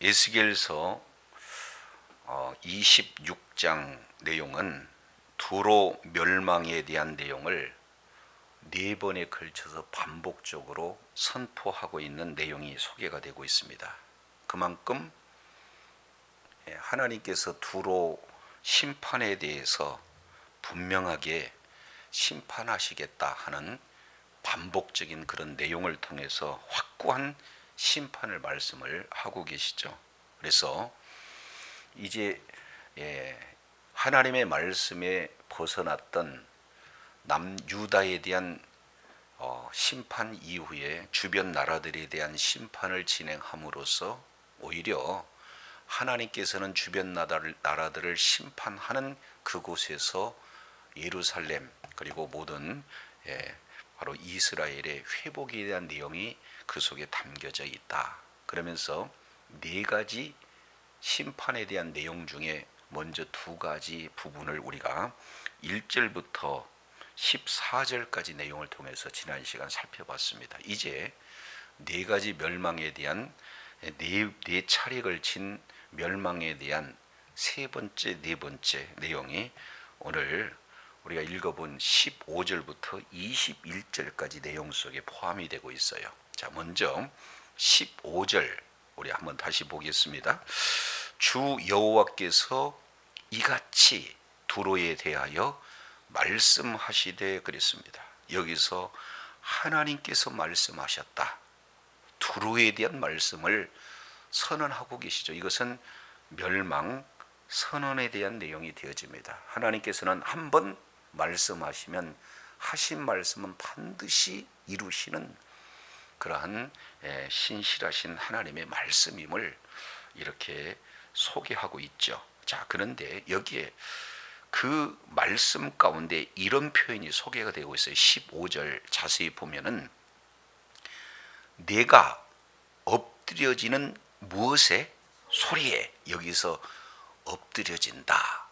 에스겔서 26장 내용은 두로 멸망에 대한 내용을 네 번에 걸쳐서 반복적으로 선포하고 있는 내용이 소개가 되고 있습니다. 그만큼 하나님께서 두로 심판에 대해서 분명하게 심판하시겠다 하는 반복적인 그런 내용을 통해서 확고한 심판을 말씀을 하고 계시죠. 그래서 이제 하나님의 말씀에 벗어났던 남유다에 대한 심판 이후에 주변 나라들에 대한 심판을 진행함으로써 오히려 하나님께서는 주변 나라들을 심판하는 그곳에서 예루살렘 그리고 모든 바로 이스라엘의 회복에 대한 내용이 그 속에 담겨져 있다. 그러면서 네 가지 심판에 대한 내용 중에 먼저 두 가지 부분을 우리가 1절부터 14절까지 내용을 통해서 지난 시간 살펴봤습니다. 이제 네 가지 멸망에 대한 네 차례 걸친 멸망에 대한 세 번째, 네 번째 내용이 오늘 우리가 읽어본 15절부터 21절까지 내용 속에 포함이 되고 있어요. 자, 먼저 15절 우리 한번 다시 보겠습니다. 주 여호와께서 이같이 두로에 대하여 말씀하시되 그랬습니다. 여기서 하나님께서 말씀하셨다. 두로에 대한 말씀을 선언하고 계시죠. 이것은 멸망 선언에 대한 내용이 되어집니다. 하나님께서는 한번 말씀하시면 하신 말씀은 반드시 이루시는 그러한 신실하신 하나님의 말씀임을 이렇게 소개하고 있죠. 자, 그런데 여기에 그 말씀 가운데 이런 표현이 소개가 되고 있어요. 15절 자세히 보면은 내가 엎드려지는 무엇에? 소리에. 여기서 엎드려진다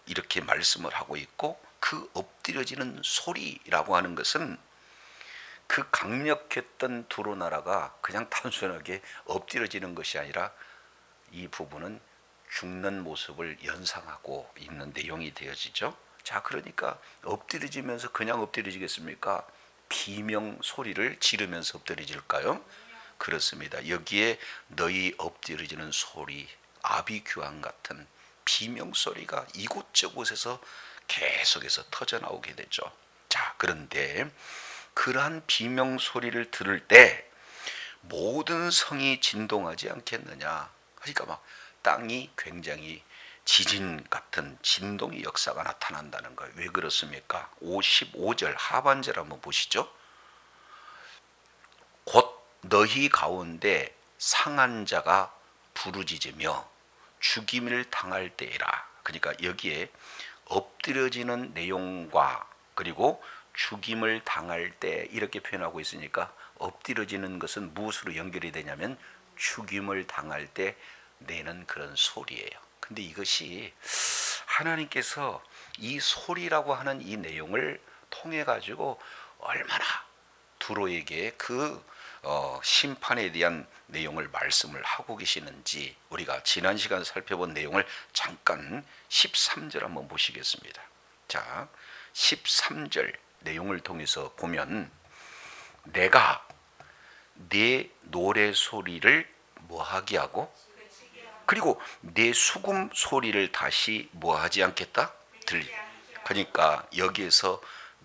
이렇게 말씀을 하고 있고, 그 엎드려지는 소리라고 하는 것은 그 강력했던 두로 나라가 그냥 단순하게 엎드려지는 것이 아니라 이 부분은 죽는 모습을 연상하고 있는 내용이 되어지죠. 자, 그러니까 엎드려지면서 그냥 엎드려지겠습니까? 비명 소리를 지르면서 엎드려질까요? 그렇습니다. 여기에 너희 엎드려지는 소리, 아비규환 같은 비명 소리가 이곳저곳에서 계속해서 터져나오게 되죠. 자, 그런데 그러한 비명 소리를 들을 때 모든 성이 진동하지 않겠느냐. 그러니까 막 땅이 굉장히 지진 같은 진동의 역사가 나타난다는 거예요. 왜 그렇습니까? 55절 하반절 한번 보시죠. 곧 너희 가운데 상한 자가 부르짖으며 죽임을 당할 때에라. 그러니까 여기에 엎드려지는 내용과 그리고 죽임을 당할 때 이렇게 표현하고 있으니까 엎드려지는 것은 무엇으로 연결이 되냐면 죽임을 당할 때 내는 그런 소리예요. 근데 이것이 하나님께서 이 소리라고 하는 이 내용을 통해 가지고 얼마나 두로에게 그 심판에 대한 내용을 말씀을 하고 계시는지 우리가 지난 시간 살펴본 내용을 잠깐 13절 한번 보시겠습니다. 자, 13절 내용을 통해서 보면 내가 내 노래 소리를 뭐하게 하고 그리고 내 수금 소리를 다시 뭐하지 않겠다? 그러니까 여기에서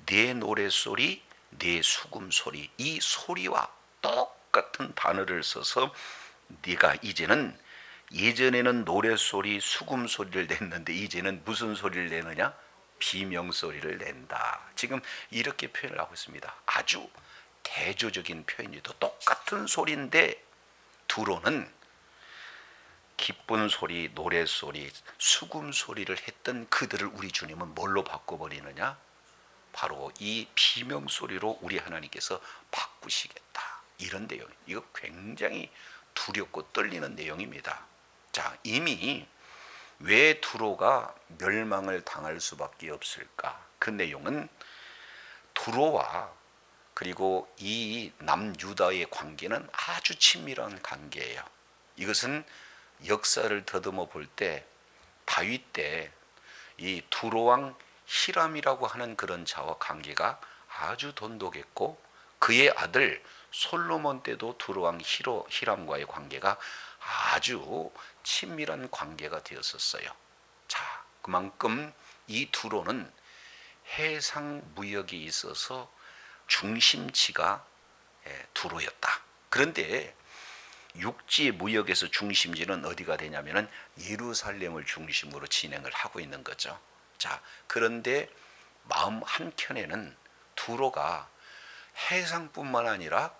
내 노래 소리, 내 수금 소리, 이 소리와 똑같은 단어를 써서 네가 이제는 예전에는 노래 소리, 수금 소리를 냈는데 이제는 무슨 소리를 내느냐? 비명 소리를 낸다. 지금 이렇게 표현을 하고 있습니다. 아주 대조적인 표현이도 똑같은 소리인데 두로는 기쁜 소리, 노래 소리, 수금 소리를 했던 그들을 우리 주님은 뭘로 바꿔버리느냐? 바로 이 비명 소리로 우리 하나님께서 바꾸시겠다. 이런 내용. 이거 굉장히 두렵고 떨리는 내용입니다. 자, 이미 왜 두로가 멸망을 당할 수밖에 없을까? 그 내용은 두로와 그리고 이 남유다의 관계는 아주 친밀한 관계예요. 이것은 역사를 더듬어 볼 때 다윗 때 이 두로왕 히람이라고 하는 그런 자와 관계가 아주 돈독했고, 그의 아들 솔로몬 때도 두로왕 히람과의 관계가 아주 친밀한 관계가 되었었어요. 자, 그만큼 이 두로는 해상 무역에 있어서 중심지가 두로였다. 그런데 육지 무역에서 중심지는 어디가 되냐면은 예루살렘을 중심으로 진행을 하고 있는 거죠. 자, 그런데 마음 한켠에는 두로가 해상뿐만 아니라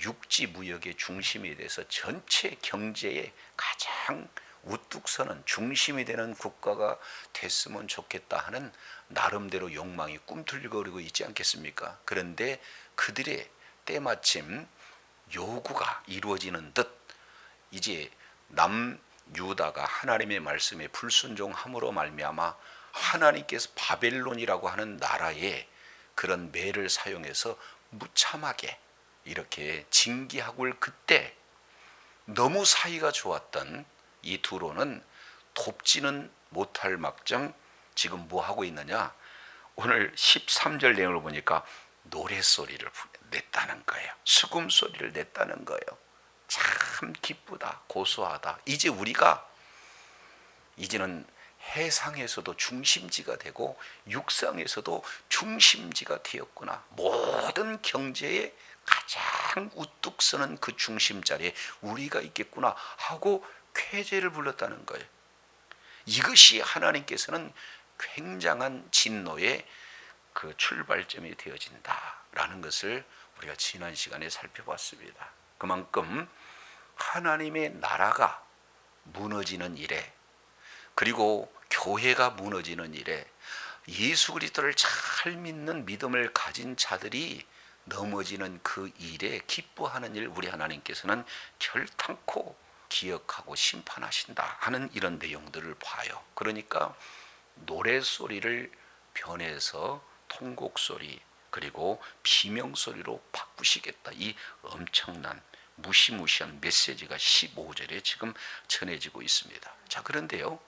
육지 무역의 중심이 돼서 전체 경제의 가장 우뚝 서는 중심이 되는 국가가 됐으면 좋겠다 하는 나름대로 욕망이 꿈틀거리고 있지 않겠습니까? 그런데 그들의 때마침 요구가 이루어지는 듯 이제 남유다가 하나님의 말씀에 불순종함으로 말미암아 하나님께서 바벨론이라고 하는 나라에 그런 매를 사용해서 무참하게 이렇게 징계하고 올 그때 너무 사이가 좋았던 이 두로는 돕지는 못할 막정 지금 뭐 하고 있느냐, 오늘 13절 내용을 보니까 노랫소리를 냈다는 거예요. 수금소리를 냈다는 거예요. 참 기쁘다, 고소하다. 이제 우리가 이제는 해상에서도 중심지가 되고 육상에서도 중심지가 되었구나. 모든 경제의 가장 우뚝 서는 그 중심 자리에 우리가 있겠구나 하고 쾌재를 불렀다는 거예요. 이것이 하나님께서는 굉장한 진노의 그 출발점이 되어진다라는 것을 우리가 지난 시간에 살펴봤습니다. 그만큼 하나님의 나라가 무너지는 일에, 그리고 교회가 무너지는 일에 예수 그리스도를 잘 믿는 믿음을 가진 자들이 넘어지는 그 일에 기뻐하는 일, 우리 하나님께서는 결탄코 기억하고 심판하신다 하는 이런 내용들을 봐요. 그러니까 노랫소리를 변해서 통곡소리 그리고 비명소리로 바꾸시겠다, 이 엄청난 무시무시한 메시지가 15절에 지금 전해지고 있습니다. 자, 그런데요,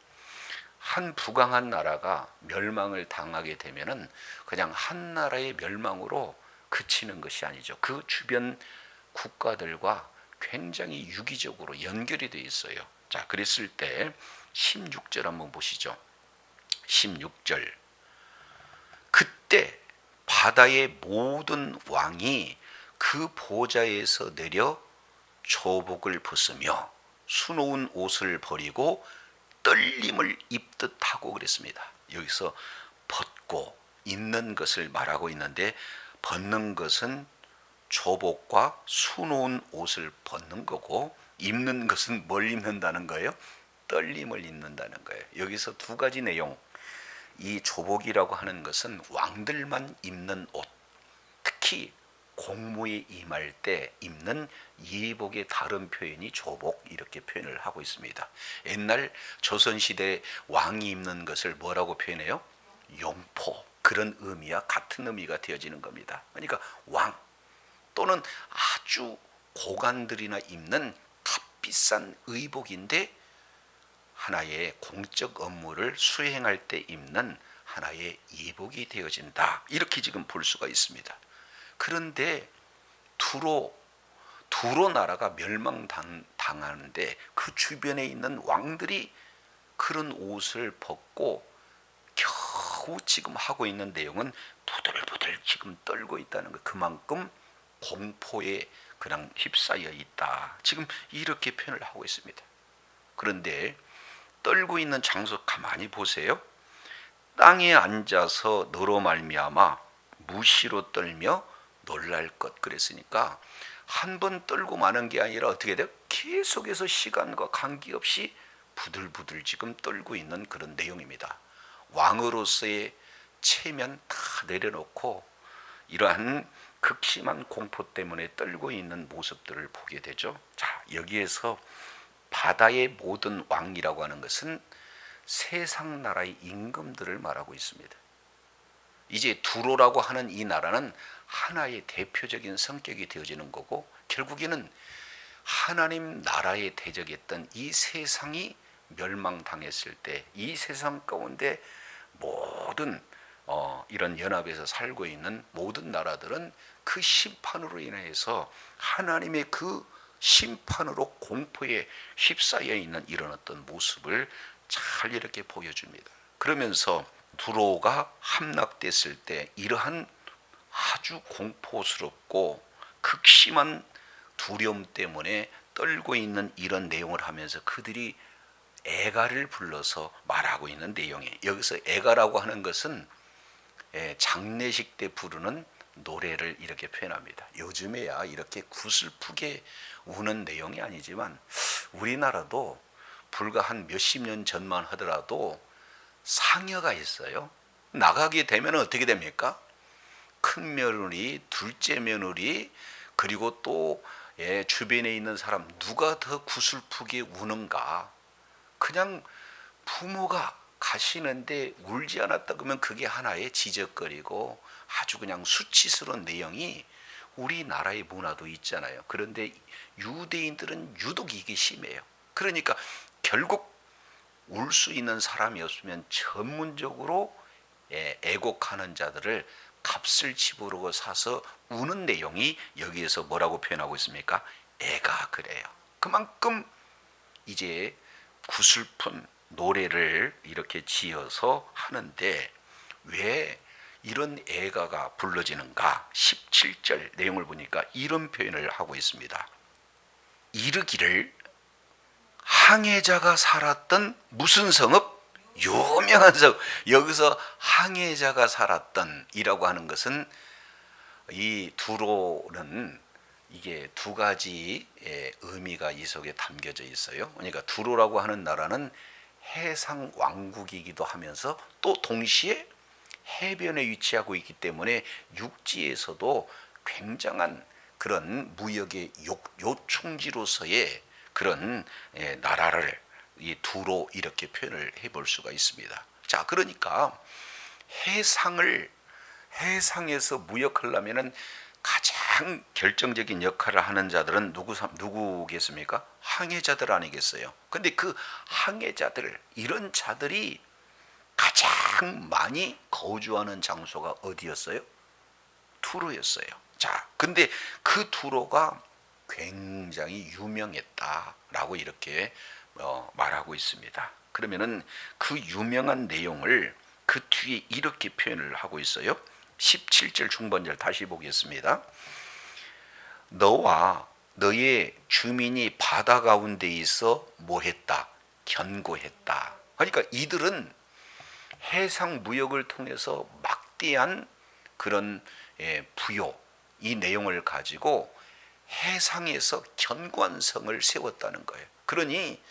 한 부강한 나라가 멸망을 당하게 되면은 그냥 한 나라의 멸망으로 그치는 것이 아니죠. 그 주변 국가들과 굉장히 유기적으로 연결이 되어 있어요. 자, 그랬을 때 16절 한번 보시죠. 16절. 그때 바다의 모든 왕이 그 보좌에서 내려 조복을 벗으며 수놓은 옷을 버리고 떨림을 입듯 하고 그랬습니다. 여기서 벗고 입는 것을 말하고 있는데, 벗는 것은 조복과 수놓은 옷을 벗는 거고, 입는 것은 뭘 입는다는 거예요? 떨림을 입는다는 거예요. 여기서 두 가지 내용. 이 조복이라고 하는 것은 왕들만 입는 옷, 특히 공무에 임할 때 입는 예복의 다른 표현이 조복, 이렇게 표현을 하고 있습니다. 옛날 조선시대 왕이 입는 것을 뭐라고 표현해요? 용포. 그런 의미와 같은 의미가 되어지는 겁니다. 그러니까 왕 또는 아주 고관들이나 입는 값비싼 의복인데 하나의 공적 업무를 수행할 때 입는 하나의 예복이 되어진다, 이렇게 지금 볼 수가 있습니다. 그런데 두로 나라가 멸망당하는데 그 주변에 있는 왕들이 그런 옷을 벗고 겨우 지금 하고 있는 내용은 부들부들 지금 떨고 있다는 거. 그만큼 공포에 그냥 휩싸여 있다, 지금 이렇게 표현을 하고 있습니다. 그런데 떨고 있는 장소 가만히 보세요. 땅에 앉아서 너로 말미암아 무시로 떨며 놀랄 것, 그랬으니까 한 번 떨고 마는 게 아니라 어떻게 돼요? 계속해서 시간과 관계없이 부들부들 지금 떨고 있는 그런 내용입니다. 왕으로서의 체면 다 내려놓고 이러한 극심한 공포 때문에 떨고 있는 모습들을 보게 되죠. 자, 여기에서 바다의 모든 왕이라고 하는 것은 세상 나라의 임금들을 말하고 있습니다. 이제 두로라고 하는 이 나라는 하나의 대표적인 성격이 되어지는 거고, 결국에는 하나님 나라에 대적했던 이 세상이 멸망당했을 때 이 세상 가운데 모든 이런 연합에서 살고 있는 모든 나라들은 그 심판으로 인해서 하나님의 그 심판으로 공포에 휩싸여 있는 이런 어떤 모습을 잘 이렇게 보여줍니다. 그러면서 두로가 함락됐을 때 이러한 아주 공포스럽고 극심한 두려움 때문에 떨고 있는 이런 내용을 하면서 그들이 애가를 불러서 말하고 있는 내용이에요. 여기서 애가라고 하는 것은 장례식 때 부르는 노래를 이렇게 표현합니다. 요즘에야 이렇게 구슬프게 우는 내용이 아니지만 우리나라도 불과 한 몇십 년 전만 하더라도 상여가 있어요. 나가게 되면 어떻게 됩니까? 큰 며느리, 둘째 며느리, 그리고 또 주변에 있는 사람 누가 더 구슬프게 우는가? 그냥 부모가 가시는데 울지 않았다 그러면 그게 하나의 지적거리고 아주 그냥 수치스러운 내용이 우리나라의 문화도 있잖아요. 그런데 유대인들은 유독 이게 심해요. 그러니까 결국 울 수 있는 사람이 없으면 전문적으로 애곡하는 자들을 값을 지불하고 사서 우는 내용이 여기에서 뭐라고 표현하고 있습니까? 애가 그래요. 그만큼 이제 구슬픈 노래를 이렇게 지어서 하는데 왜 이런 애가가 불러지는가? 17절 내용을 보니까 이런 표현을 하고 있습니다. 이르기를 항해자가 살았던 무슨 성읍? 유명한 성읍. 여기서 항해자가 살았던 이라고 하는 것은 이 두로는 이게 두 가지 의미가 이 속에 담겨져 있어요. 그러니까 두로라고 하는 나라는 해상 왕국이기도 하면서 또 동시에 해변에 위치하고 있기 때문에 육지에서도 굉장한 그런 무역의 요충지로서의 그런 나라를 이 두로 이렇게 표현을 해볼 수가 있습니다. 자, 그러니까 해상에서 무역하려면은 가장 결정적인 역할을 하는 자들은 누구겠습니까? 항해자들 아니겠어요? 근데 그 항해자들, 이런 자들이 가장 많이 거주하는 장소가 어디였어요? 투로였어요. 자, 근데 그 투로가 굉장히 유명했다라고 이렇게 말하고 있습니다. 그러면은 그 유명한 내용을 그 뒤에 이렇게 표현을 하고 있어요. 17절 중반절 다시 보겠습니다. 너와 너의 주민이 바다 가운데 있어 뭐했다? 견고했다. 그러니까 이들은 해상 무역을 통해서 막대한 그런 부요, 이 내용을 가지고 해상에서 견고한 성을 세웠다는 거예요. 그러니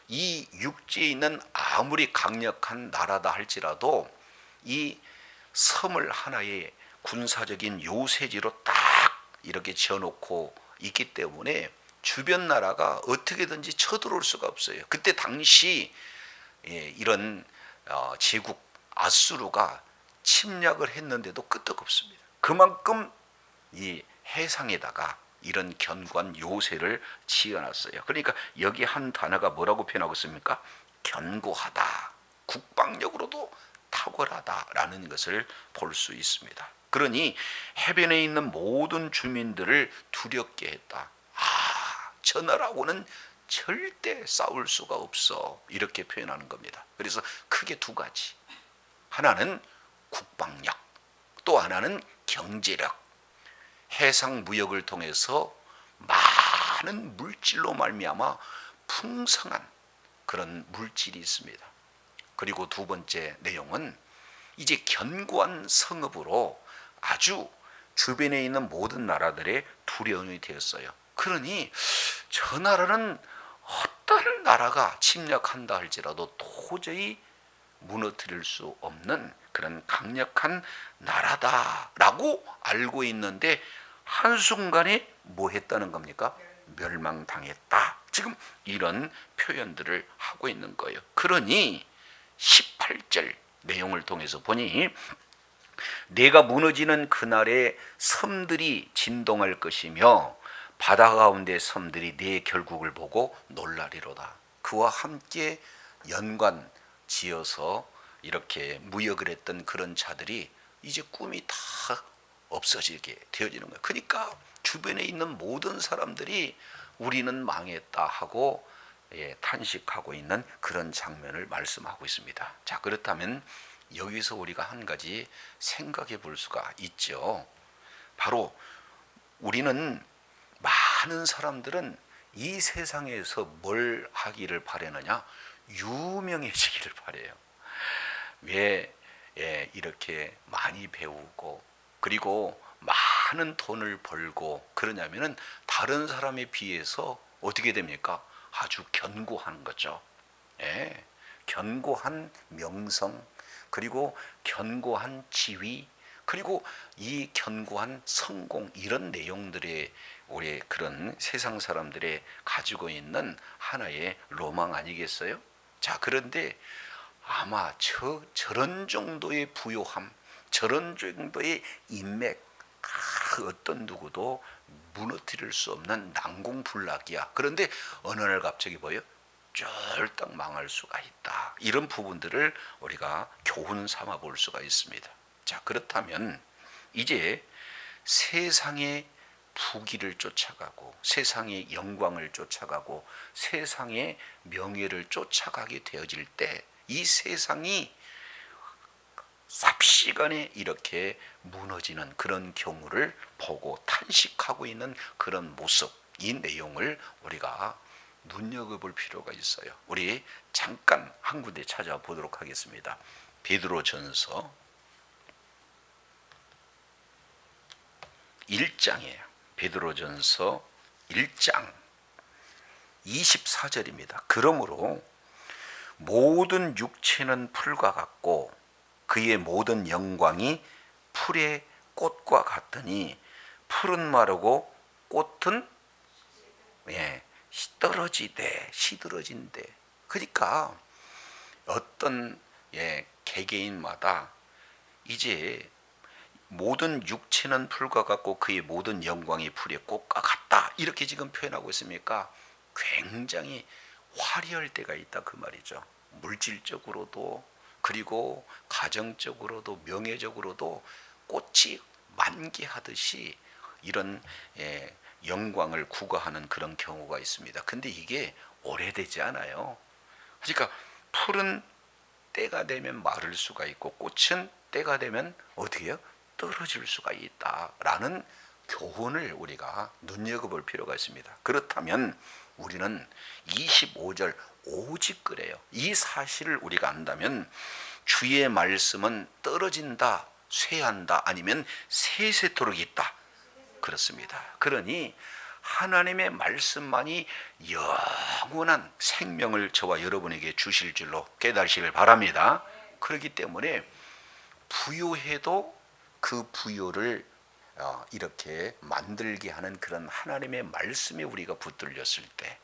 이 육지에 있는 아무리 강력한 나라다 할지라도 이 섬을 하나의 군사적인 요새지로 딱 이렇게 지어놓고 있기 때문에 주변 나라가 어떻게든지 쳐들어올 수가 없어요. 그때 당시 이런 제국 아수르가 침략을 했는데도 끄떡없습니다. 그만큼 이 해상에다가 이런 견고한 요새를 지어놨어요. 그러니까 여기 한 단어가 뭐라고 표현하고 있습니까? 견고하다, 국방력으로도 탁월하다라는 것을 볼 수 있습니다. 그러니 해변에 있는 모든 주민들을 두렵게 했다. 저 나라하고는 절대 싸울 수가 없어, 이렇게 표현하는 겁니다. 그래서 크게 두 가지, 하나는 국방력, 또 하나는 경제력. 해상 무역을 통해서 많은 물질로 말미암아 풍성한 그런 물질이 있습니다. 그리고 두 번째 내용은 이제 견고한 성읍으로 아주 주변에 있는 모든 나라들의 두려움이 되었어요. 그러니 저 나라는 어떤 나라가 침략한다 할지라도 도저히 무너뜨릴 수 없는 그런 강력한 나라다라고 알고 있는데 한순간에 뭐 했다는 겁니까? 멸망당했다. 지금 이런 표현들을 하고 있는 거예요. 그러니 18절 내용을 통해서 보니 내가 무너지는 그날에 섬들이 진동할 것이며 바다 가운데 섬들이 내 결국을 보고 놀라리로다. 그와 함께 연관 지어서 이렇게 무역을 했던 그런 자들이 이제 꿈이 다 없어지게 되어지는 거예요. 그러니까 주변에 있는 모든 사람들이 우리는 망했다 하고 탄식하고 있는 그런 장면을 말씀하고 있습니다. 자, 그렇다면 여기서 우리가 한 가지 생각해 볼 수가 있죠. 바로 우리는, 많은 사람들은 이 세상에서 뭘 하기를 바라느냐? 유명해지기를 바래요. 왜 이렇게 많이 배우고 그리고 많은 돈을 벌고 그러냐면은 다른 사람에 비해서 어떻게 됩니까? 아주 견고한 거죠. 예, 견고한 명성, 그리고 견고한 지위, 그리고 이 견고한 성공, 이런 내용들의 우리 그런 세상 사람들의 가지고 있는 하나의 로망 아니겠어요? 자, 그런데 아마 저런 정도의 부요함, 저런 정도의 인맥, 그 어떤 누구도 무너뜨릴 수 없는 난공불락이야. 그런데 어느 날 갑자기 뭐예요? 쫄딱 망할 수가 있다. 이런 부분들을 우리가 교훈 삼아 볼 수가 있습니다. 자, 그렇다면 이제 세상의 부귀를 쫓아가고 세상의 영광을 쫓아가고 세상의 명예를 쫓아가게 되어질 때 이 세상이 삽시간에 이렇게 무너지는 그런 경우를 보고 탄식하고 있는 그런 모습, 이 내용을 우리가 눈여겨볼 필요가 있어요. 우리 잠깐 한 군데 찾아보도록 하겠습니다. 베드로전서 1장이에요. 베드로전서 1장 24절입니다. 그러므로 모든 육체는 풀과 같고 그의 모든 영광이 풀의 꽃과 같으니 풀은 마르고 꽃은 떨어지되 시들어진대. 그러니까 어떤 개개인마다 이제 모든 육체는 풀과 같고 그의 모든 영광이 풀의 꽃과 같다, 이렇게 지금 표현하고 있습니까? 굉장히 화려할 때가 있다 그 말이죠. 물질적으로도 그리고 가정적으로도 명예적으로도 꽃이 만개하듯이 이런 영광을 구가하는 그런 경우가 있습니다. 근데 이게 오래되지 않아요. 그러니까 풀은 때가 되면 마를 수가 있고 꽃은 때가 되면 어떻게 해요? 떨어질 수가 있다라는 교훈을 우리가 눈여겨볼 필요가 있습니다. 그렇다면 우리는 25절 오직 그래요. 이 사실을 우리가 안다면 주의 말씀은 떨어진다, 쇠한다, 아니면 세세토록 있다. 그렇습니다. 그러니 하나님의 말씀만이 영원한 생명을 저와 여러분에게 주실 줄로 깨달으시길 바랍니다. 그렇기 때문에 부요해도 그 부요를 이렇게 만들게 하는 그런 하나님의 말씀에 우리가 붙들렸을 때,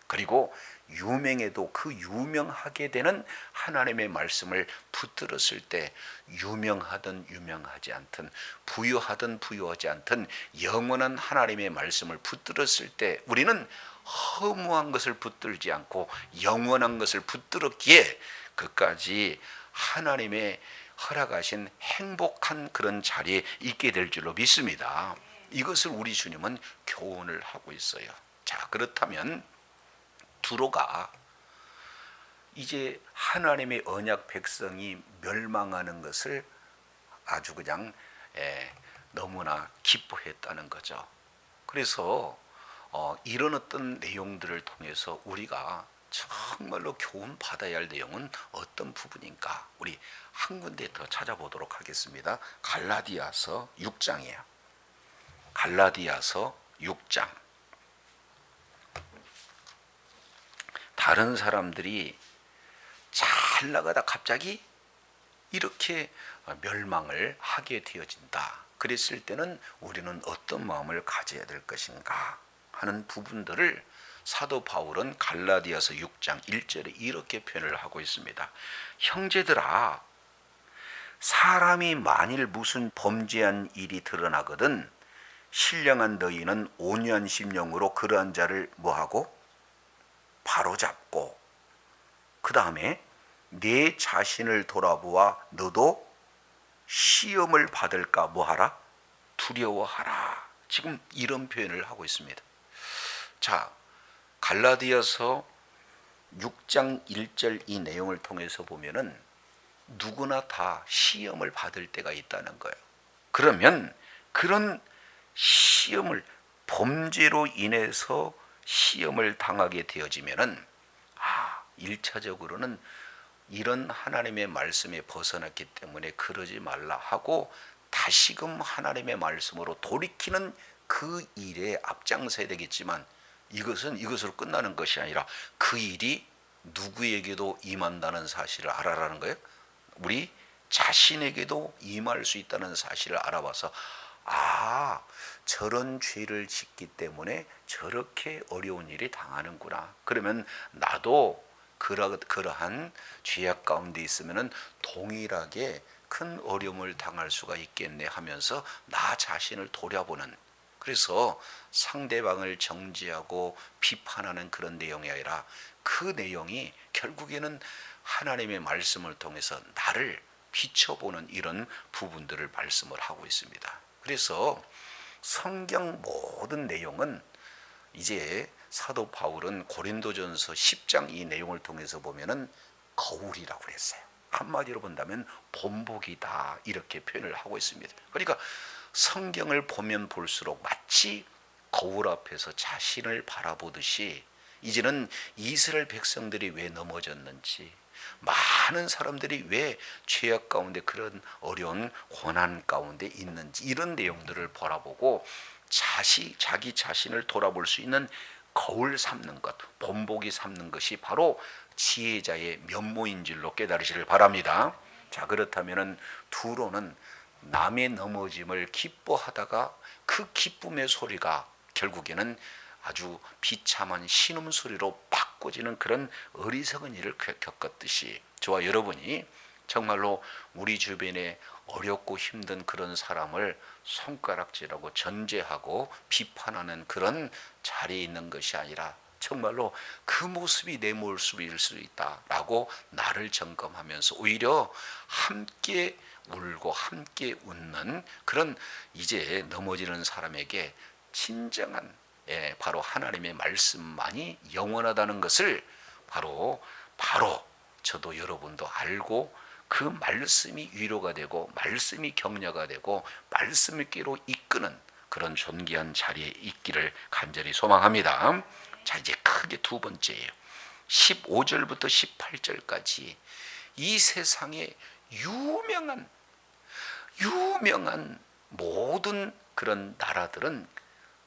그리고 유명해도 그 유명하게 되는 하나님의 말씀을 붙들었을 때, 유명하든 유명하지 않든 부유하든 부유하지 않든 영원한 하나님의 말씀을 붙들었을 때 우리는 허무한 것을 붙들지 않고 영원한 것을 붙들었기에 그까지 하나님의 허락하신 행복한 그런 자리에 있게 될 줄로 믿습니다. 이것을 우리 주님은 교훈을 하고 있어요. 자, 그렇다면 두로가 이제 하나님의 언약 백성이 멸망하는 것을 아주 그냥 너무나 기뻐했다는 거죠. 그래서 이런 어떤 내용들을 통해서 우리가 정말로 교훈 받아야 할 내용은 어떤 부분인가, 우리 한 군데 더 찾아보도록 하겠습니다. 갈라디아서 6장이에요. 갈라디아서 6장. 다른 사람들이 잘 나가다 갑자기 이렇게 멸망을 하게 되어진다. 그랬을 때는 우리는 어떤 마음을 가져야 될 것인가 하는 부분들을 사도 바울은 갈라디아서 6장 1절에 이렇게 표현을 하고 있습니다. 형제들아, 사람이 만일 무슨 범죄한 일이 드러나거든 신령한 너희는 온유한 심령으로 그러한 자를 뭐하고? 바로잡고, 그 다음에 내 자신을 돌아보아 너도 시험을 받을까 뭐하라? 두려워하라. 지금 이런 표현을 하고 있습니다. 자, 갈라디아서 6장 1절 이 내용을 통해서 보면은 누구나 다 시험을 받을 때가 있다는 거예요. 그러면 그런 시험을, 범죄로 인해서 시험을 당하게 되어지면은 1차적으로는 이런 하나님의 말씀에 벗어났기 때문에 그러지 말라 하고 다시금 하나님의 말씀으로 돌이키는 그 일에 앞장서야 되겠지만, 이것은 이것으로 끝나는 것이 아니라 그 일이 누구에게도 임한다는 사실을 알아라는 거예요. 우리 자신에게도 임할 수 있다는 사실을 알아봐서 저런 죄를 짓기 때문에 저렇게 어려운 일이 당하는구나. 그러면 나도 그러한 죄악 가운데 있으면은 동일하게 큰 어려움을 당할 수가 있겠네 하면서 나 자신을 돌아보는, 그래서 상대방을 정죄하고 비판하는 그런 내용이 아니라 그 내용이 결국에는 하나님의 말씀을 통해서 나를 비춰보는 이런 부분들을 말씀을 하고 있습니다. 그래서 성경 모든 내용은, 이제 사도 바울은 고린도전서 10장 이 내용을 통해서 보면은 거울이라고 했어요. 한마디로 본다면 본보기다, 이렇게 표현을 하고 있습니다. 그러니까 성경을 보면 볼수록 마치 거울 앞에서 자신을 바라보듯이, 이제는 이스라엘 백성들이 왜 넘어졌는지, 많은 사람들이 왜 죄악 가운데 그런 어려운 고난 가운데 있는지, 이런 내용들을 바라보고 자기 자신을 돌아볼 수 있는 거울 삼는 것, 본보기 삼는 것이 바로 지혜자의 면모인 줄로 깨달으시길 바랍니다. 자, 그렇다면은 두로는 남의 넘어짐을 기뻐하다가 그 기쁨의 소리가 결국에는 아주 비참한 신음소리로 바꿔지는 그런 어리석은 일을 겪었듯이, 저와 여러분이 정말로 우리 주변에 어렵고 힘든 그런 사람을 손가락질하고 전제하고 비판하는 그런 자리에 있는 것이 아니라 정말로 그 모습이 내 모습일 수 있다라고 나를 점검하면서 오히려 함께 울고 함께 웃는 그런, 이제 넘어지는 사람에게 진정한, 바로 하나님의 말씀만이 영원하다는 것을 바로 저도 여러분도 알고, 그 말씀이 위로가 되고 말씀이 격려가 되고 말씀께로 이끄는 그런 존귀한 자리에 있기를 간절히 소망합니다. 자, 이제 크게 두 번째예요. 15절부터 18절까지 이 세상에 유명한 모든 그런 나라들은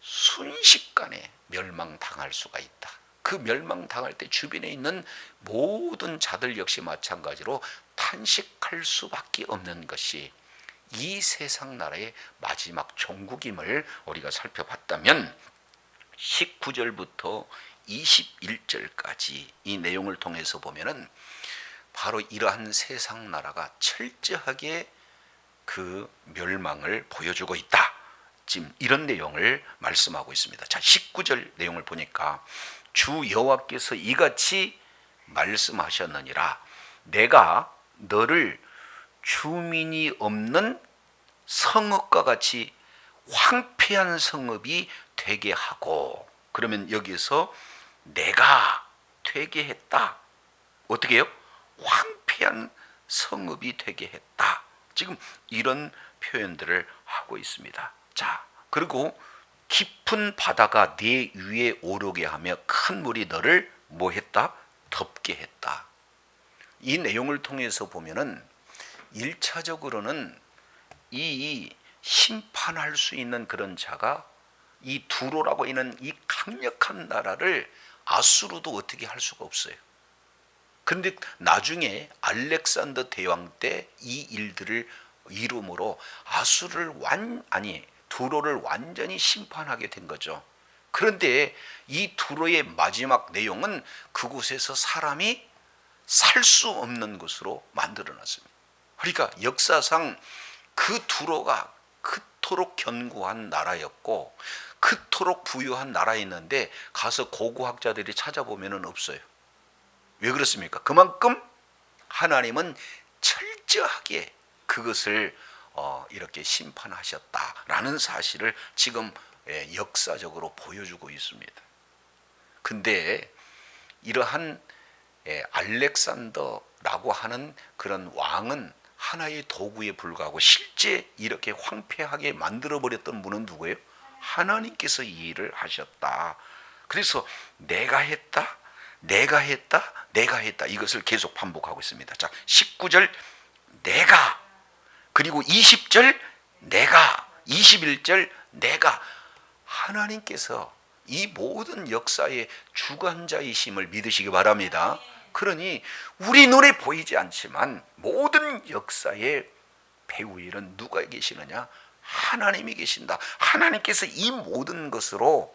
순식간에 멸망당할 수가 있다. 그 멸망당할 때 주변에 있는 모든 자들 역시 마찬가지로 탄식할 수밖에 없는 것이 이 세상 나라의 마지막 종국임을 우리가 살펴봤다면, 19절부터 21절까지 이 내용을 통해서 보면은 바로 이러한 세상 나라가 철저하게 그 멸망을 보여주고 있다, 지금 이런 내용을 말씀하고 있습니다. 자, 19절 내용을 보니까 주 여호와께서 이같이 말씀하셨느니라. 내가 너를 주민이 없는 성읍과 같이 황폐한 성읍이 되게 하고, 그러면 여기서 내가 되게 했다. 어떻게 해요? 황폐한 성읍이 되게 했다. 지금 이런 표현들을 하고 있습니다. 자, 그리고 깊은 바다가 네 위에 오르게 하며 큰 물이 너를 뭐 했다? 덮게 했다. 이 내용을 통해서 보면은 1차적으로는 이 심판할 수 있는 그런 자가 이 두로라고 있는 이 강력한 나라를 아수르도 어떻게 할 수가 없어요. 그런데 나중에 알렉산더 대왕 때 이 일들을 이름으로 두로를 완전히 심판하게 된 거죠. 그런데 이 두로의 마지막 내용은 그곳에서 사람이 살 수 없는 곳으로 만들어 놨습니다. 그러니까 역사상 그 두로가 그토록 견고한 나라였고 그토록 부유한 나라였는데 가서 고고학자들이 찾아보면 없어요. 왜 그렇습니까? 그만큼 하나님은 철저하게 그것을 이렇게 심판하셨다라는 사실을 지금 역사적으로 보여주고 있습니다. 근데 이러한 알렉산더라고 하는 그런 왕은 하나의 도구에 불과하고 실제 이렇게 황폐하게 만들어버렸던 분은 누구예요? 하나님께서 이 일을 하셨다. 그래서 내가 했다, 내가 했다, 내가 했다, 이것을 계속 반복하고 있습니다. 자, 19절 내가, 그리고 20절 내가, 21절 내가. 하나님께서 이 모든 역사의 주관자이심을 믿으시기 바랍니다. 그러니 우리 눈에 보이지 않지만 모든 역사의 배후에는 누가 계시느냐? 하나님이 계신다. 하나님께서 이 모든 것으로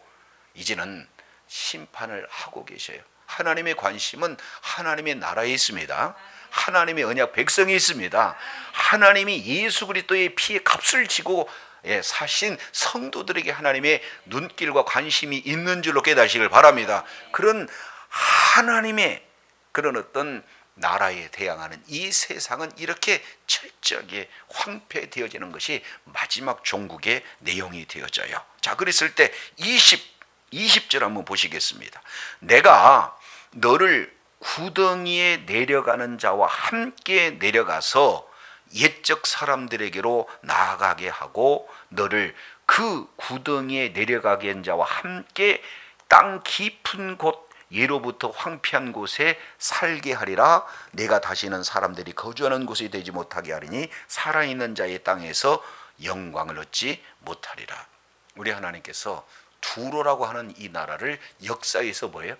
이제는 심판을 하고 계셔요. 하나님의 관심은 하나님의 나라에 있습니다. 하나님의 언약 백성이 있습니다. 하나님이 예수 그리스도의 피의 값을 지고 사신 성도들에게 하나님의 눈길과 관심이 있는 줄로 깨닫시길 바랍니다. 그런 하나님의 그런 어떤 나라에 대항하는 이 세상은 이렇게 철저하게 황폐되어지는 것이 마지막 종국의 내용이 되어져요. 자, 그랬을 때 20절 한번 보시겠습니다. 내가 너를 구덩이에 내려가는 자와 함께 내려가서 옛적 사람들에게로 나아가게 하고 너를 그 구덩이에 내려가게 한 자와 함께 땅 깊은 곳 예로부터 황폐한 곳에 살게 하리라. 내가 다시는 사람들이 거주하는 곳이 되지 못하게 하리니 살아있는 자의 땅에서 영광을 얻지 못하리라. 우리 하나님께서 두로라고 하는 이 나라를 역사에서 뭐예요?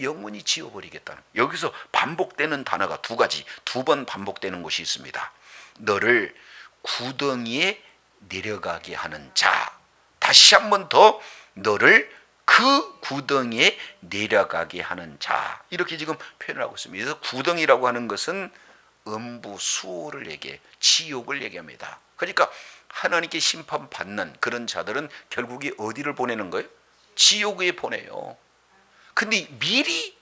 영원히 지워버리겠다는, 여기서 반복되는 단어가 두 가지, 두 번 반복되는 것이 있습니다. 너를 구덩이에 내려가게 하는 자, 다시 한 번 더 너를 그 구덩이에 내려가게 하는 자, 이렇게 지금 표현을 하고 있습니다. 그래서 구덩이라고 하는 것은 음부 수호를 얘기해, 지옥을 얘기합니다. 그러니까 하나님께 심판받는 그런 자들은 결국에 어디를 보내는 거예요? 지옥에 보내요. 근데 미리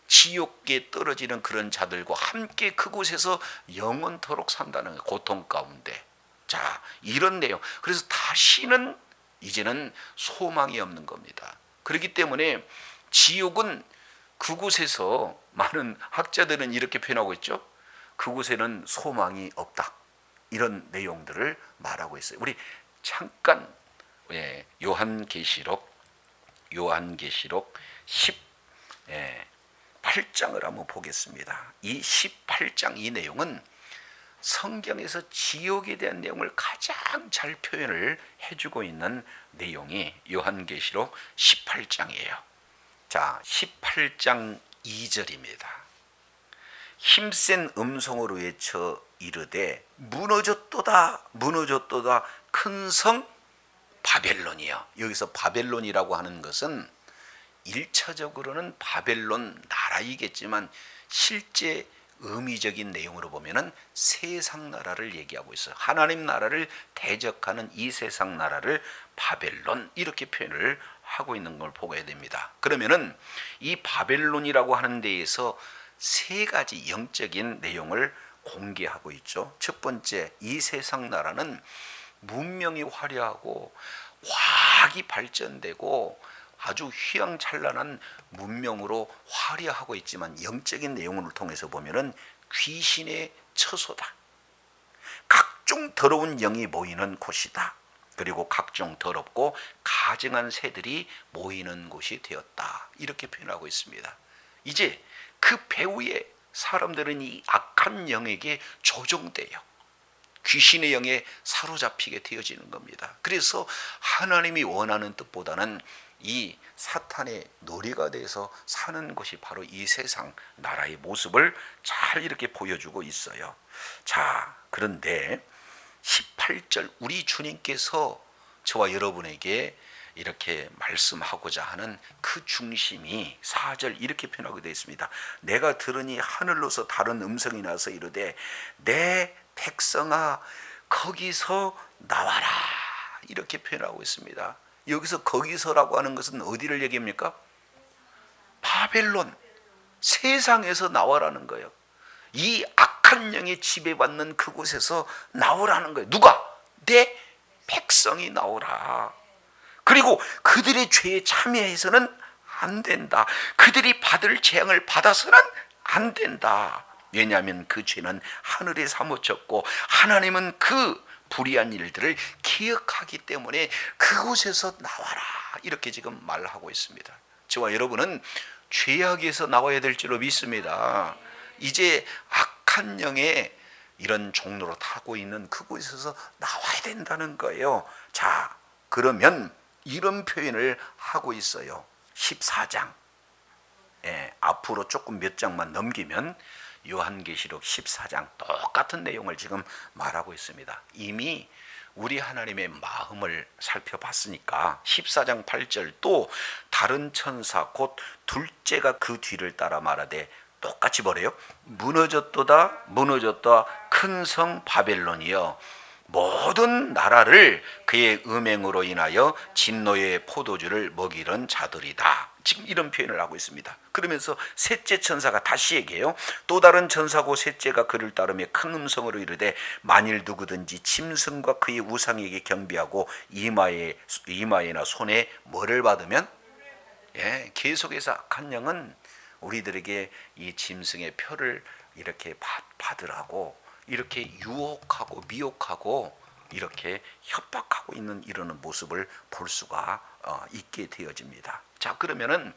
지옥에 떨어지는 그런 자들과 함께 그곳에서 영원토록 산다는 거예요. 고통 가운데. 자, 이런 내용. 그래서 다시는 이제는 소망이 없는 겁니다. 그렇기 때문에 지옥은 그곳에서, 많은 학자들은 이렇게 표현하고 있죠. 그곳에는 소망이 없다, 이런 내용들을 말하고 있어요. 우리 잠깐 요한계시록 18장을 한번 보겠습니다. 이 18장 이 내용은 성경에서 지옥에 대한 내용을 가장 잘 표현을 해주고 있는 내용이 요한계시록 18장이에요. 자, 18장 2절입니다. 힘센 음성으로 외쳐 이르되 무너졌도다 무너졌도다 큰 성 바벨론이요. 여기서 바벨론이라고 하는 것은 1차적으로는 바벨론 나라이겠지만 실제 의미적인 내용으로 보면은 세상 나라를 얘기하고 있어요. 하나님 나라를 대적하는 이 세상 나라를 바벨론, 이렇게 표현을 하고 있는 걸 보게 됩니다. 그러면은 이 바벨론이라고 하는 데에서 세 가지 영적인 내용을 공개하고 있죠. 첫 번째, 이 세상 나라는 문명이 화려하고 과학이 발전되고 아주 휘황찬란한 문명으로 화려하고 있지만 영적인 내용을 통해서 보면은 귀신의 처소다. 각종 더러운 영이 모이는 곳이다. 그리고 각종 더럽고 가증한 새들이 모이는 곳이 되었다. 이렇게 표현하고 있습니다. 이제 그 배후에 사람들은 이 악한 영에게 조종돼요. 귀신의 영에 사로잡히게 되어지는 겁니다. 그래서 하나님이 원하는 뜻보다는 이 사탄의 노예가 돼서 사는 것이 바로 이 세상 나라의 모습을 잘 이렇게 보여주고 있어요. 자, 그런데 18절 우리 주님께서 저와 여러분에게 이렇게 말씀하고자 하는 그 중심이 4절 이렇게 표현하게 되어 있습니다. 내가 들으니 하늘로서 다른 음성이 나서 이르되 내 백성아 거기서 나와라. 이렇게 표현하고 있습니다. 여기서 거기서라고 하는 것은 어디를 얘기합니까? 바벨론, 세상에서 나와라는 거예요. 이 악한 영에 지배받는 그곳에서 나오라는 거예요. 누가? 내 백성이 나오라. 그리고 그들의 죄에 참여해서는 안 된다. 그들이 받을 재앙을 받아서는 안 된다. 왜냐하면 그 죄는 하늘에 사무쳤고 하나님은 그 불의한 일들을 기억하기 때문에 그곳에서 나와라. 이렇게 지금 말하고 있습니다. 저와 여러분은 죄악에서 나와야 될 줄로 믿습니다. 이제 악한 영의 이런 종로로 타고 있는 그곳에서 나와야 된다는 거예요. 자, 그러면 이런 표현을 하고 있어요. 14장. 앞으로 조금 몇 장만 넘기면 요한계시록 14장 똑같은 내용을 지금 말하고 있습니다. 이미 우리 하나님의 마음을 살펴봤으니까 14장 8절 또 다른 천사 곧 둘째가 그 뒤를 따라 말하되 똑같이 뭐래요? 무너졌도다 무너졌다 큰 성 바벨론이여 모든 나라를 그의 음행으로 인하여 진노의 포도주를 먹이는 자들이다. 지금 이런 표현을 하고 있습니다. 그러면서 셋째 천사가 다시 얘기해요. 또 다른 천사고 셋째가 그를 따르며 큰 음성으로 이르되 만일 누구든지 짐승과 그의 우상에게 경배하고 이마에나 손에 뭐를 받으면 계속해서 악한 영은 우리들에게 이 짐승의 표를 이렇게 받으라고 이렇게 유혹하고 미혹하고 이렇게 협박하고 있는 이러는 모습을 볼 수가 있게 되어집니다. 자, 그러면은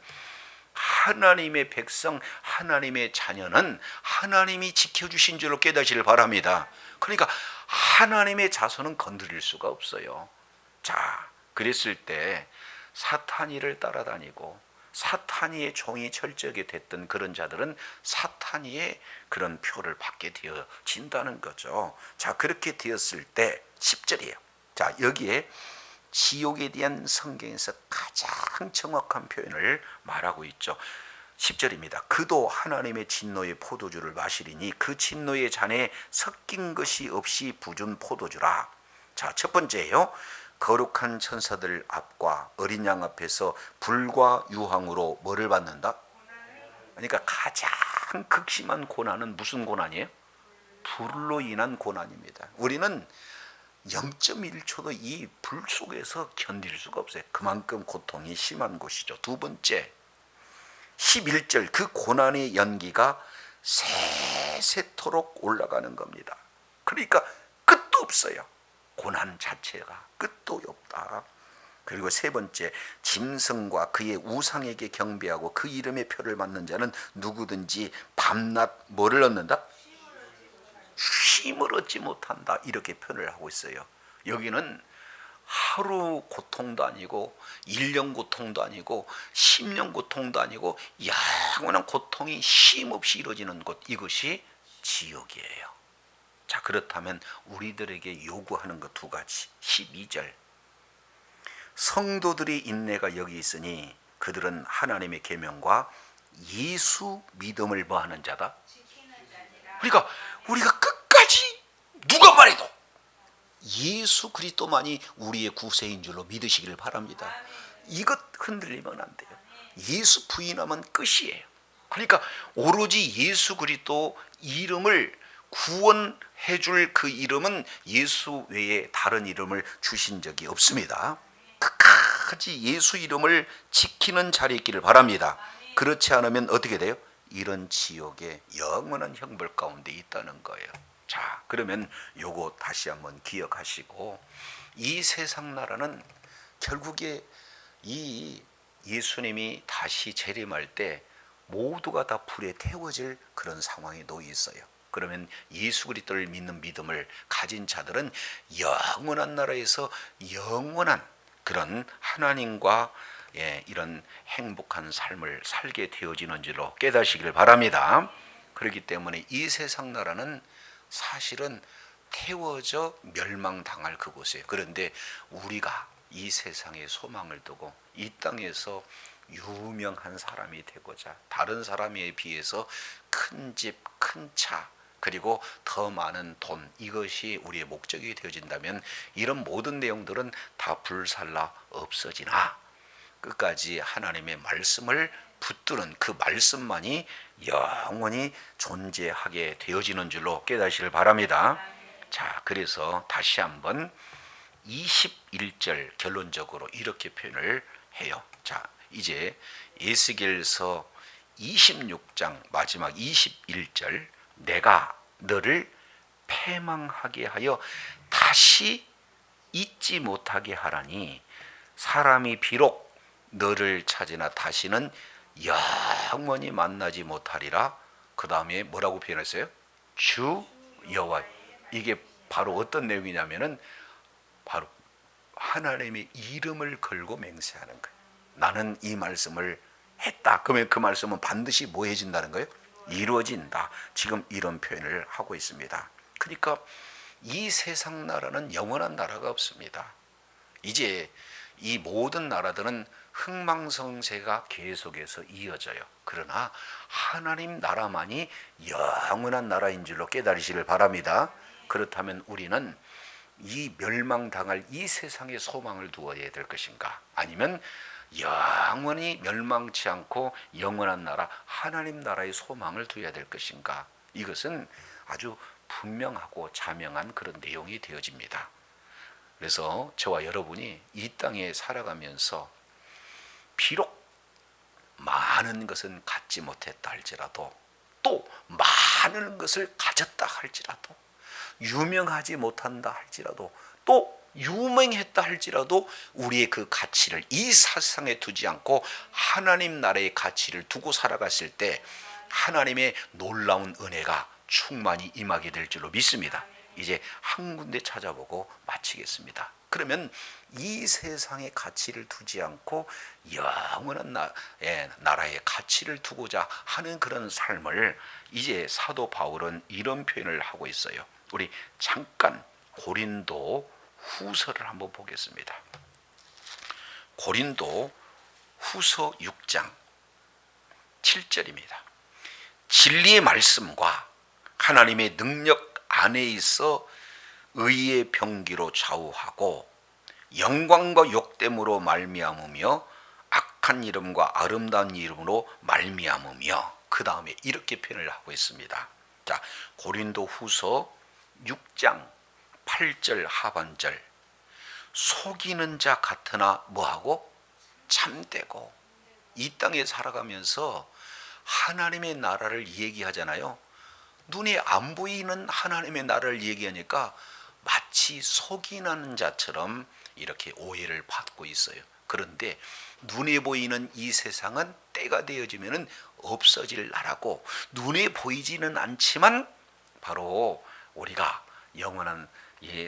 하나님의 백성, 하나님의 자녀는 하나님이 지켜주신 줄로 깨닫기를 바랍니다. 그러니까 하나님의 자손은 건드릴 수가 없어요. 자, 그랬을 때 사탄이를 따라다니고 사탄이의 종이 철저하게 됐던 그런 자들은 사탄이의 그런 표를 받게 되어진다는 거죠. 자, 그렇게 되었을 때 10절이에요. 자, 여기에 지옥에 대한 성경에서 가장 정확한 표현을 말하고 있죠. 10절입니다. 그도 하나님의 진노의 포도주를 마시리니 그 진노의 잔에 섞인 것이 없이 부준 포도주라. 자, 첫 번째예요. 거룩한 천사들 앞과 어린 양 앞에서 불과 유황으로 뭐를 받는다? 그러니까 가장 극심한 고난은 무슨 고난이에요? 불로 인한 고난입니다. 우리는 0.1초도 이 불 속에서 견딜 수가 없어요. 그만큼 고통이 심한 곳이죠. 두 번째 11절 그 고난의 연기가 세세토록 올라가는 겁니다. 그러니까 끝도 없어요. 고난 자체가 끝도 없다. 그리고 세 번째 짐승과 그의 우상에게 경배하고 그 이름의 표를 받는 자는 누구든지 밤낮 뭐를 얻는다? 쉼을 얻지 못한다. 이렇게 표현을 하고 있어요. 여기는 하루 고통도 아니고 1년 고통도 아니고 10년 고통도 아니고 영원한 고통이 쉼없이 이루어지는 곳, 이것이 지옥이에요. 자, 그렇다면 우리들에게 요구하는 것 두 가지. 12절 성도들의 인내가 여기 있으니 그들은 하나님의 계명과 예수 믿음을 뭐하는 자다? 그러니까 우리가 끝까지 누가 말해도 예수 그리스도만이 우리의 구세인 줄로 믿으시기를 바랍니다. 이것 흔들리면 안 돼요. 예수 부인하면 끝이에요. 그러니까 오로지 예수 그리스도 이름을 구원해 줄 그 이름은 예수 외에 다른 이름을 주신 적이 없습니다. 끝까지 예수 이름을 지키는 자리에 있기를 바랍니다. 그렇지 않으면 어떻게 돼요? 이런 지옥의 영원한 형벌 가운데 있다는 거예요. 자, 그러면 요거 다시 한번 기억하시고 이 세상 나라는 결국에 이 예수님이 다시 재림할 때 모두가 다 불에 태워질 그런 상황에 놓여 있어요. 그러면 예수 그리스도를 믿는 믿음을 가진 자들은 영원한 나라에서 영원한 그런 하나님과 이런 행복한 삶을 살게 되어지는 줄로 깨닫시기를 바랍니다. 그렇기 때문에 이 세상 나라는 사실은 태워져 멸망당할 그곳이에요. 그런데 우리가 이 세상에 소망을 두고 이 땅에서 유명한 사람이 되고자 다른 사람에 비해서 큰 집, 큰 차, 그리고 더 많은 돈, 이것이 우리의 목적이 되어진다면 이런 모든 내용들은 다 불살라 없어지나 끝까지 하나님의 말씀을 붙드는 그 말씀만이 영원히 존재하게 되어지는 줄로 깨닫기를 바랍니다. 자, 그래서 다시 한번 21절 결론적으로 이렇게 표현을 해요. 자, 이제 에스겔서 26장 마지막 21절, 내가 너를 패망하게 하여 다시 잊지 못하게 하라니 사람이 비록 너를 찾으나 다시는 영원히 만나지 못하리라. 그 다음에 뭐라고 표현했어요? 주 여호와. 이게 바로 어떤 내용이냐면은 바로 하나님의 이름을 걸고 맹세하는 거예요. 나는 이 말씀을 했다. 그러면 그 말씀은 반드시 뭐 해진다는 거예요? 이루어진다. 지금 이런 표현을 하고 있습니다. 그러니까 이 세상 나라는 영원한 나라가 없습니다. 이제 이 모든 나라들은 흥망성쇠가 계속해서 이어져요. 그러나 하나님 나라만이 영원한 나라인 줄로 깨달으시길 바랍니다. 그렇다면 우리는 이 멸망당할 이 세상에 소망을 두어야 될 것인가? 아니면 영원히 멸망치 않고 영원한 나라 하나님 나라의 소망을 두어야 될 것인가? 이것은 아주 분명하고 자명한 그런 내용이 되어집니다. 그래서 저와 여러분이 이 땅에 살아가면서 비록 많은 것은 갖지 못했다 할지라도, 또 많은 것을 가졌다 할지라도, 유명하지 못한다 할지라도, 또 유명했다 할지라도 우리의 그 가치를 이 세상에 두지 않고 하나님 나라의 가치를 두고 살아갔을 때 하나님의 놀라운 은혜가 충만히 임하게 될 줄로 믿습니다. 이제 한 군데 찾아보고 마치겠습니다. 그러면 이 세상의 가치를 두지 않고 영원한 나라의 가치를 두고자 하는 그런 삶을 이제 사도 바울은 이런 표현을 하고 있어요. 우리 잠깐 고린도 후서를 한번 보겠습니다. 고린도 후서 6장 7절입니다. 진리의 말씀과 하나님의 능력 안에 있어 의의 병기로 좌우하고 영광과 욕됨으로 말미암으며 악한 이름과 아름다운 이름으로 말미암으며, 그 다음에 이렇게 표현을 하고 있습니다. 자, 고린도 후서 6장 8절 하반절, 속이는 자 같으나 뭐하고? 참되고. 이 땅에 살아가면서 하나님의 나라를 얘기하잖아요. 눈에 안 보이는 하나님의 나라를 얘기하니까 마치 속이는 자처럼 이렇게 오해를 받고 있어요. 그런데 눈에 보이는 이 세상은 때가 되어지면 없어질 나라고, 눈에 보이지는 않지만 바로 우리가 영원한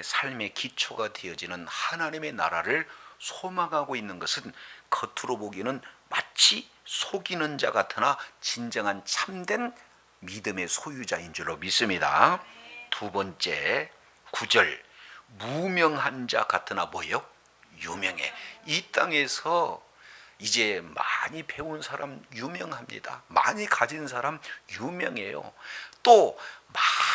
삶의 기초가 되어지는 하나님의 나라를 소망하고 있는 것은 겉으로 보기에는 마치 속이는 자 같으나 진정한 참된 믿음의 소유자인 줄로 믿습니다. 두 번째 9절, 무명한 자 같으나 뭐예요? 유명해. 이 땅에서 이제 많이 배운 사람 유명합니다. 많이 가진 사람 유명해요. 또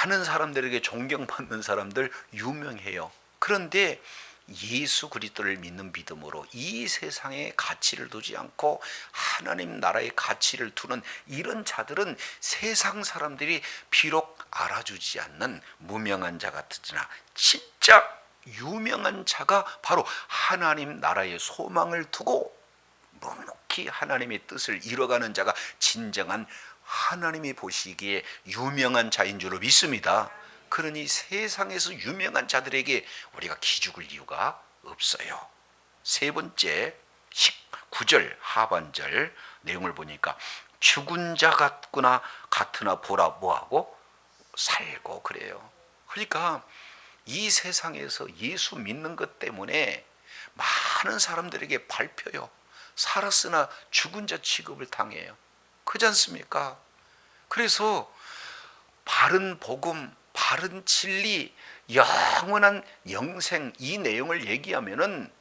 많은 사람들에게 존경받는 사람들 유명해요. 그런데 예수 그리스도를 믿는 믿음으로 이 세상의 가치를 두지 않고 하나님 나라의 가치를 두는 이런 자들은 세상 사람들이 비록 알아주지 않는 무명한 자 같으나 진짜 유명한 자가 바로 하나님 나라의 소망을 두고 묵묵히 하나님의 뜻을 이뤄가는 자가 진정한 하나님이 보시기에 유명한 자인 줄로 믿습니다. 그러니 세상에서 유명한 자들에게 우리가 기죽을 이유가 없어요. 세 번째 19절 하반절 내용을 보니까 죽은 자 같으나 보라 뭐하고? 살고. 그래요. 그러니까 이 세상에서 예수 믿는 것 때문에 많은 사람들에게 밟혀요. 살았으나 죽은 자 취급을 당해요. 그렇지 않습니까? 그래서 바른 복음, 바른 진리, 영원한 영생, 이 내용을 얘기하면은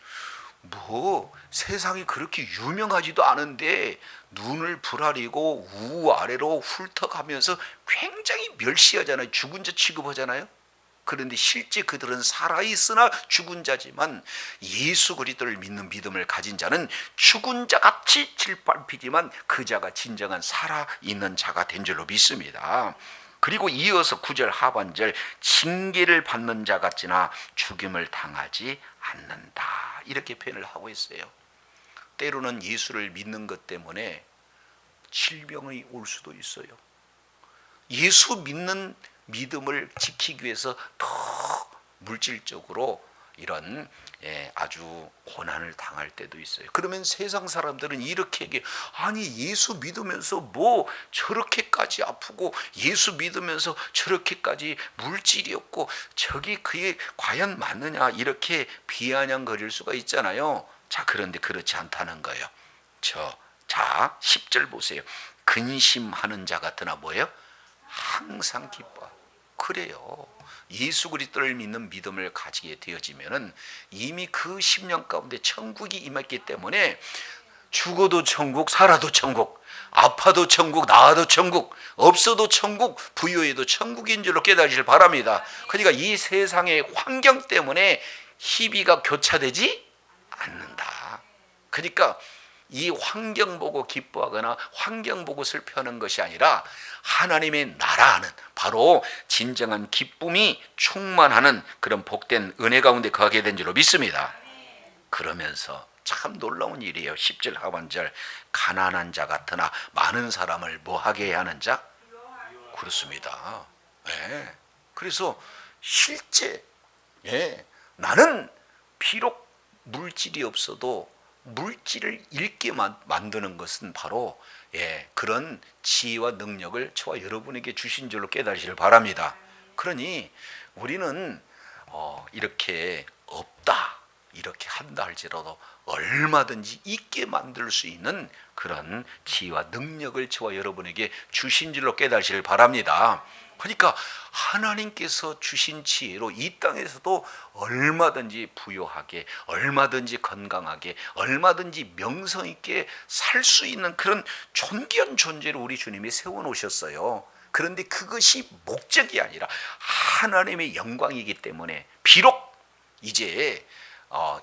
뭐 세상이 그렇게 유명하지도 않은데 눈을 부라리고 우아래로 훑어가면서 굉장히 멸시하잖아요. 죽은 자 취급하잖아요. 그런데 실제 그들은 살아있으나 죽은 자지만 예수 그리스도를 믿는 믿음을 가진 자는 죽은 자같이 질밟히지만 그 자가 진정한 살아있는 자가 된 줄로 믿습니다. 그리고 이어서 9절 하반절, 징계를 받는 자 같지나 죽임을 당하지 않는다, 이렇게 표현을 하고 있어요. 때로는 예수를 믿는 것 때문에 질병이 올 수도 있어요. 예수 믿는 믿음을 지키기 위해서 더 물질적으로 이런 아주 고난을 당할 때도 있어요. 그러면 세상 사람들은 이렇게 얘기해. 아니, 예수 믿으면서 뭐 저렇게까지 아프고 예수 믿으면서 저렇게까지 물질이 없고 저기 그게 과연 맞느냐, 이렇게 비아냥거릴 수가 있잖아요. 자, 그런데 그렇지 않다는 거예요. 자 10절 보세요. 근심하는 자 같으나 뭐예요? 항상 기뻐. 그래요. 예수 그리스도를 믿는 믿음을 가지게 되어지면은 이미 그 10년 가운데 천국이 임했기 때문에 죽어도 천국, 살아도 천국, 아파도 천국, 나아도 천국, 없어도 천국, 부유해도 천국인 줄로 깨달으시길 바랍니다. 그러니까 이 세상의 환경 때문에 희비가 교차되지 않는다. 그러니까 이 환경 보고 기뻐하거나 환경 보고 슬퍼하는 것이 아니라 하나님의 나라하는, 바로 진정한 기쁨이 충만하는 그런 복된 은혜 가운데 거하게 된 줄로 믿습니다. 그러면서 참 놀라운 일이에요. 10절 하반절, 가난한 자 같으나 많은 사람을 뭐하게 해야 하는 자? 그렇습니다. 네. 그래서 실제 나는 비록 물질이 없어도 물질을 잃게 만드는 것은 바로 그런 지혜와 능력을 저와 여러분에게 주신 줄로 깨달으시길 바랍니다. 그러니 우리는 이렇게 없다, 이렇게 한다 할지라도 얼마든지 있게 만들 수 있는 그런 지혜와 능력을 저와 여러분에게 주신 줄로 깨달으시길 바랍니다. 그러니까 하나님께서 주신 지혜로 이 땅에서도 얼마든지 부유하게, 얼마든지 건강하게, 얼마든지 명성 있게 살 수 있는 그런 존귀한 존재를 우리 주님이 세워놓으셨어요. 그런데 그것이 목적이 아니라 하나님의 영광이기 때문에 비록 이제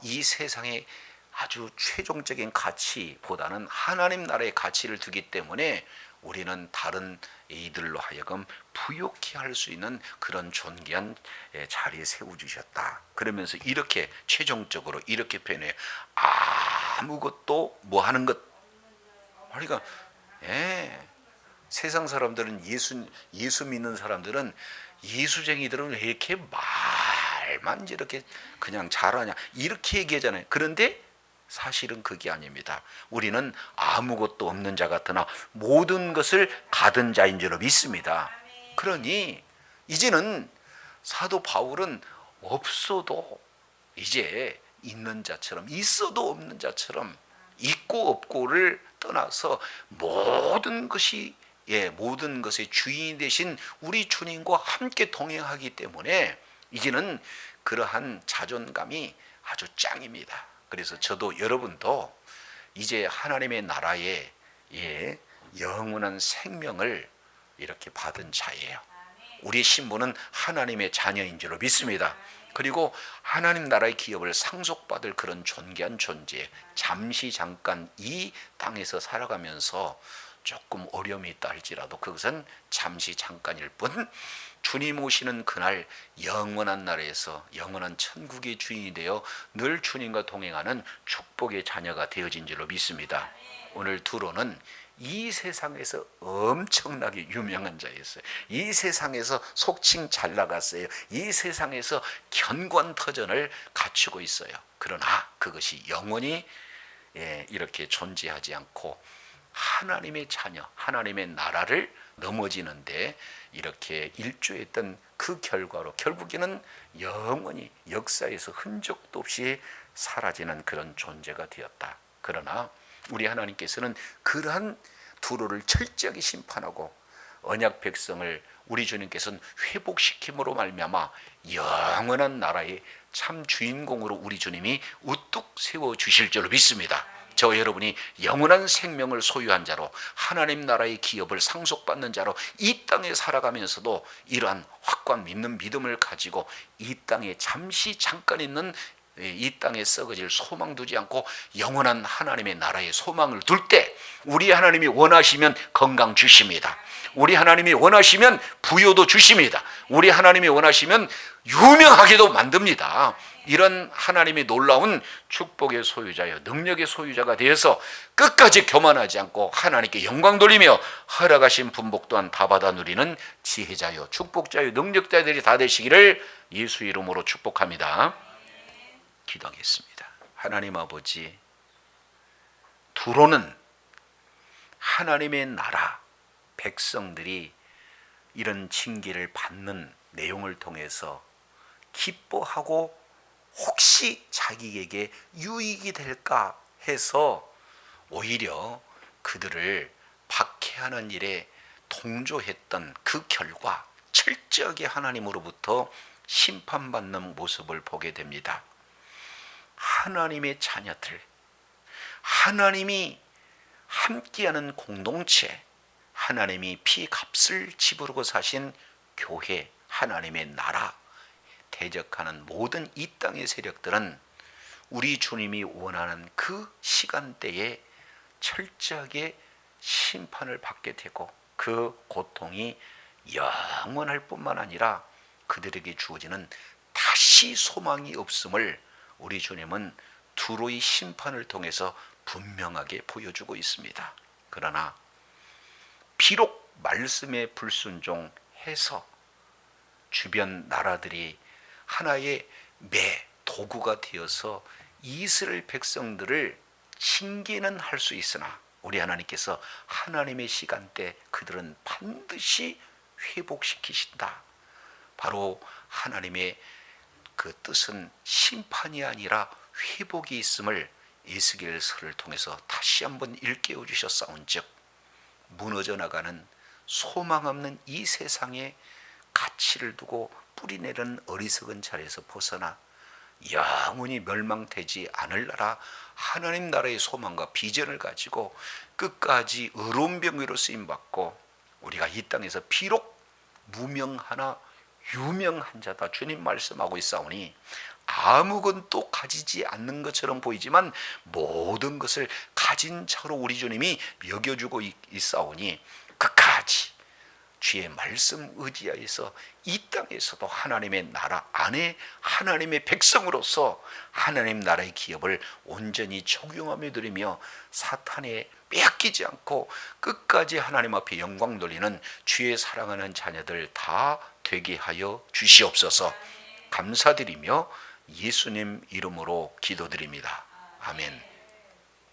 이 세상에 아주 최종적인 가치보다는 하나님 나라의 가치를 두기 때문에 우리는 다른 이들로 하여금 부욕해 할 수 있는 그런 존귀한 자리에 세워주셨다. 그러면서 이렇게 최종적으로 이렇게 표현해요. 아무것도 뭐 하는 것. 그러니까 세상 사람들은 예수 믿는 사람들은, 예수쟁이들은 왜 이렇게 말만 이렇게 그냥 잘하냐, 이렇게 얘기하잖아요. 그런데 사실은 그게 아닙니다. 우리는 아무것도 없는 자 같으나 모든 것을 가진 자인 줄로 믿습니다. 그러니 이제는 사도 바울은 없어도 이제 있는 자처럼, 있어도 없는 자처럼, 있고 없고를 떠나서 모든 것이 모든 것의 주인이 되신 우리 주님과 함께 동행하기 때문에 이제는 그러한 자존감이 아주 짱입니다. 그래서 저도 여러분도 이제 하나님의 나라에 영원한 생명을 이렇게 받은 자예요. 우리 신분은 하나님의 자녀인 줄로 믿습니다. 그리고 하나님 나라의 기업을 상속받을 그런 존귀한 존재, 잠시 잠깐 이 땅에서 살아가면서 조금 어려움이 있다 할지라도 그것은 잠시 잠깐일 뿐, 주님 오시는 그날 영원한 나라에서 영원한 천국의 주인이 되어 늘 주님과 동행하는 축복의 자녀가 되어진 줄로 믿습니다. 오늘 두로는 이 세상에서 엄청나게 유명한 자였어요. 이 세상에서 속칭 잘 나갔어요. 이 세상에서 견관터전을 갖추고 있어요. 그러나 그것이 영원히 이렇게 존재하지 않고 하나님의 자녀, 하나님의 나라를 넘어지는데 이렇게 일조했던 그 결과로 결국에는 영원히 역사에서 흔적도 없이 사라지는 그런 존재가 되었다. 그러나 우리 하나님께서는 그러한 두로를 철저하게 심판하고 언약 백성을 우리 주님께서는 회복시킴으로 말미암아 영원한 나라의 참 주인공으로 우리 주님이 우뚝 세워주실 줄로 믿습니다. 저와 여러분이 영원한 생명을 소유한 자로 하나님 나라의 기업을 상속받는 자로 이 땅에 살아가면서도 이러한 확고한 믿는 믿음을 가지고 이 땅에 잠깐 있는 이 땅에 썩어질 소망 두지 않고 영원한 하나님의 나라의 소망을 둘 때 우리 하나님이 원하시면 건강 주십니다. 우리 하나님이 원하시면 부여도 주십니다. 우리 하나님이 원하시면 유명하게도 만듭니다. 이런 하나님의 놀라운 축복의 소유자여 능력의 소유자가 되어서 끝까지 교만하지 않고 하나님께 영광 돌리며 허락하신 분복 또한 다 받아 누리는 지혜자여 축복자여 능력자들이 다 되시기를 예수 이름으로 축복합니다. 기도하겠습니다. 하나님 아버지, 두로는 하나님의 나라 백성들이 이런 징계를 받는 내용을 통해서 기뻐하고 혹시 자기에게 유익이 될까 해서 오히려 그들을 박해하는 일에 동조했던 그 결과 철저하게 하나님으로부터 심판받는 모습을 보게 됩니다. 하나님의 자녀들, 하나님이 함께하는 공동체, 하나님이 피값을 지불하고 사신 교회, 하나님의 나라 대적하는 모든 이 땅의 세력들은 우리 주님이 원하는 그 시간대에 철저하게 심판을 받게 되고 그 고통이 영원할 뿐만 아니라 그들에게 주어지는 다시 소망이 없음을 우리 주님은 두로의 심판을 통해서 분명하게 보여주고 있습니다. 그러나 비록 말씀에 불순종해서 주변 나라들이 하나의 매 도구가 되어서 이스라엘 백성들을 징계는 할 수 있으나 우리 하나님께서 하나님의 시간대 그들은 반드시 회복시키신다. 바로 하나님의 그 뜻은 심판이 아니라 회복이 있음을 에스겔서를 통해서 다시 한번 일깨워 주셨사온즉 무너져 나가는 소망 없는 이 세상에 가치를 두고 뿌리내린 어리석은 자리에서 벗어나 영원히 멸망되지 않을 나라 하나님 나라의 소망과 비전을 가지고 끝까지 의로운 병으로 쓰임받고 우리가 이 땅에서 비록 무명하나 유명한 자다 주님 말씀하고 있사오니 아무것도 가지지 않는 것처럼 보이지만 모든 것을 가진 차로 우리 주님이 여겨주고 있사오니 끝까지 주의 말씀 의지하여서 이 땅에서도 하나님의 나라 안에 하나님의 백성으로서 하나님 나라의 기업을 온전히 적용하며 드리며 사탄에 빼앗기지 않고 끝까지 하나님 앞에 영광 돌리는 주의 사랑하는 자녀들 다 되게 하여 주시옵소서. 감사드리며 예수님 이름으로 기도드립니다. 아멘.